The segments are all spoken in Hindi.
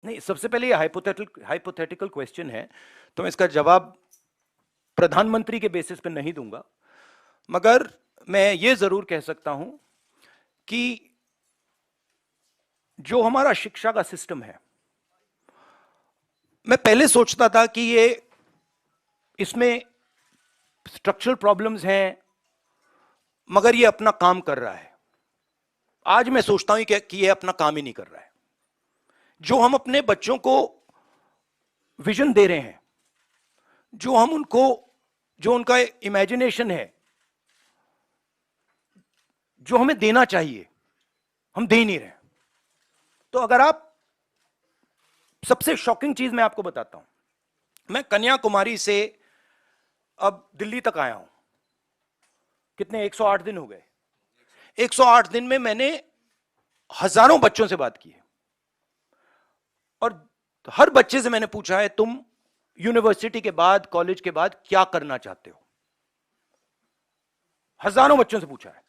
नहीं, सबसे पहले ये हाइपोथेटिकल क्वेश्चन है, तो मैं इसका जवाब प्रधानमंत्री के बेसिस पे नहीं दूंगा, मगर मैं ये जरूर कह सकता हूं कि जो हमारा शिक्षा का सिस्टम है, मैं पहले सोचता था कि ये इसमें स्ट्रक्चरल प्रॉब्लम्स हैं, मगर ये अपना काम कर रहा है। आज मैं सोचता हूं कि ये अपना काम ही नहीं कर रहा है। जो हम अपने बच्चों को विजन दे रहे हैं, जो हम उनको, जो उनका इमेजिनेशन है, जो हमें देना चाहिए, हम दे ही नहीं रहे। तो अगर आप, सबसे शॉकिंग चीज मैं आपको बताता हूं, मैं कन्याकुमारी से अब दिल्ली तक आया हूं, कितने 108 दिन हो गए। 108 दिन में मैंने हजारों बच्चों से बात की है, और हर बच्चे से मैंने पूछा है तुम यूनिवर्सिटी के बाद, कॉलेज के बाद क्या करना चाहते हो। हजारों बच्चों से पूछा है,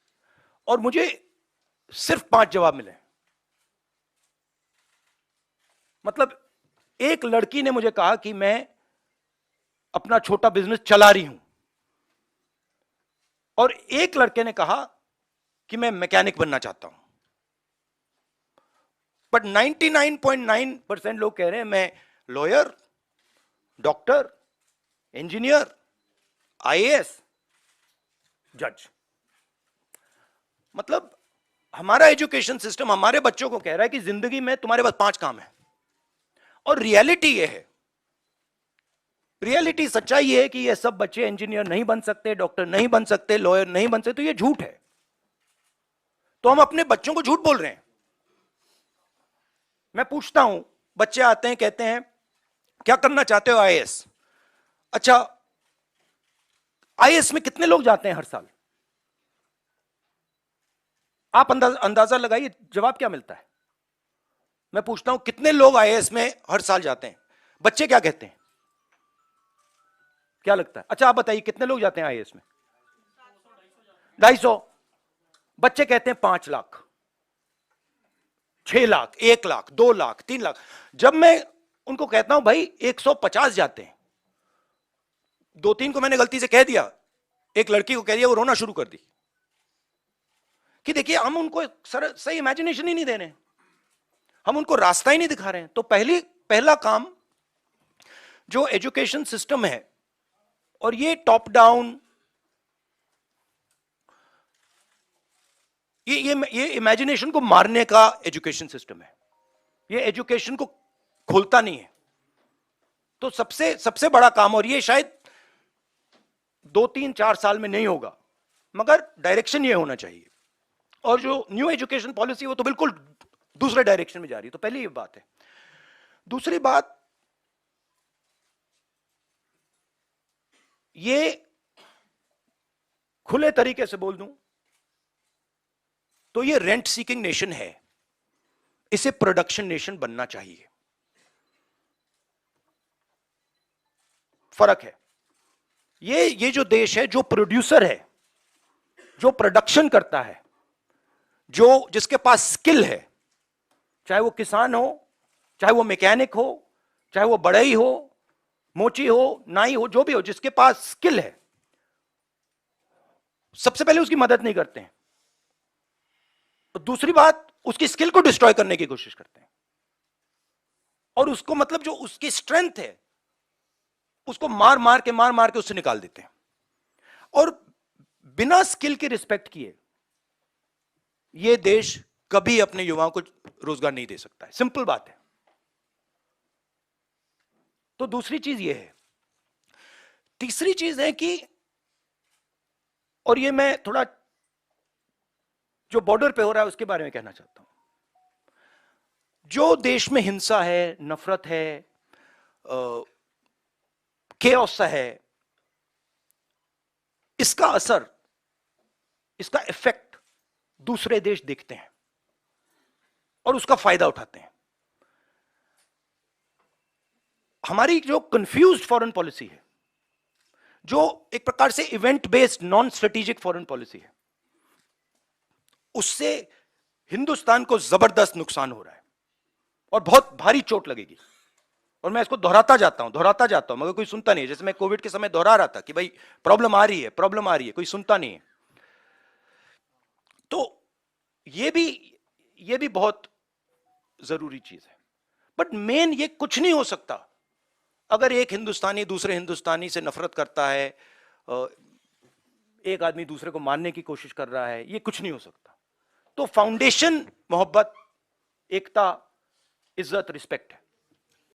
और मुझे सिर्फ 5 जवाब मिले। मतलब एक लड़की ने मुझे कहा कि मैं अपना छोटा बिजनेस चला रही हूं, और एक लड़के ने कहा कि मैं मैकेनिक बनना चाहता हूं। बट 99.9% लोग कह रहे हैं मैं लॉयर, डॉक्टर, इंजीनियर, आईएएस, जज। मतलब हमारा एजुकेशन सिस्टम हमारे बच्चों को कह रहा है कि जिंदगी में तुम्हारे पास 5 काम है, और रियलिटी ये है, रियलिटी सच्चाई ये है कि ये सब बच्चे इंजीनियर नहीं बन सकते, डॉक्टर नहीं बन सकते, लॉयर नहीं बन सकते। तो ये झूठ है। तो हम अपने बच्चों को झूठ बोल रहे हैं। मैं पूछता हूं, बच्चे आते हैं, कहते हैं क्या करना चाहते हो? आईएएस। अच्छा, आईएएस में कितने लोग जाते हैं हर साल? आप अंदाजा लगाइए, जवाब क्या मिलता है। मैं पूछता हूं कितने लोग आईएएस में हर साल जाते हैं? बच्चे क्या कहते हैं? क्या लगता है? अच्छा आप बताइए, कितने लोग जाते हैं आईएएस में? 250। बच्चे कहते हैं 5 लाख, 6 लाख, 1 लाख, 2 लाख, 3 लाख। जब मैं उनको कहता हूं भाई 150 जाते हैं, 2-3 को मैंने गलती से कह दिया, एक लड़की को कह दिया, वो रोना शुरू कर दी कि देखिए हम उनको सही इमेजिनेशन ही नहीं दे रहे, हम उनको रास्ता ही नहीं दिखा रहे हैं। तो पहला काम जो एजुकेशन सिस्टम है, और ये टॉप डाउन, ये इमेजिनेशन को मारने का एजुकेशन सिस्टम है, ये एजुकेशन को खोलता नहीं है। तो सबसे सबसे बड़ा काम, और ये शायद 2-3-4 साल में नहीं होगा, मगर डायरेक्शन ये होना चाहिए। और जो न्यू एजुकेशन पॉलिसी वो तो बिल्कुल दूसरे डायरेक्शन में जा रही है। तो पहली ये बात है। दूसरी बात, ये खुले तरीके से बोल दूं तो ये रेंट सीकिंग नेशन है, इसे प्रोडक्शन नेशन बनना चाहिए। फर्क है। ये जो देश है, जो प्रोड्यूसर है, जो प्रोडक्शन करता है, जो जिसके पास स्किल है, चाहे वो किसान हो, चाहे वो मैकेनिक हो, चाहे वो बढ़ई हो, मोची हो, नाई हो, जो भी हो, जिसके पास स्किल है, सबसे पहले उसकी मदद नहीं करते हैं। तो दूसरी बात, उसकी स्किल को डिस्ट्रॉय करने की कोशिश करते हैं, और उसको, मतलब जो उसकी स्ट्रेंथ है, उसको मार मार के उससे निकाल देते हैं। और बिना स्किल के रिस्पेक्ट किए यह देश कभी अपने युवाओं को रोजगार नहीं दे सकता है। सिंपल बात है। तो दूसरी चीज यह है। तीसरी चीज है कि, और ये मैं थोड़ा जो बॉर्डर पे हो रहा है उसके बारे में कहना चाहता हूं। जो देश में हिंसा है, नफरत है, केओस सा है, इसका असर, इसका इफेक्ट दूसरे देश देखते हैं और उसका फायदा उठाते हैं। हमारी जो कंफ्यूज्ड फॉरेन पॉलिसी है, जो एक प्रकार से event based non strategic foreign policy है, उससे हिंदुस्तान को जबरदस्त नुकसान हो रहा है। और बहुत भारी चोट लगेगी। और मैं इसको दोहराता जाता हूं मगर कोई सुनता नहीं है। जैसे मैं कोविड के समय दोहरा रहा था कि भाई प्रॉब्लम आ रही है, कोई सुनता नहीं है। तो ये भी बहुत जरूरी चीज है। बट मेन ये कुछ नहीं हो सकता अगर एक हिंदुस्तानी दूसरे हिंदुस्तानी से नफरत करता है, एक आदमी दूसरे को मारने की कोशिश कर रहा है, ये कुछ नहीं हो सकता। तो फाउंडेशन मोहब्बत, एकता, इज्जत, रिस्पेक्ट है।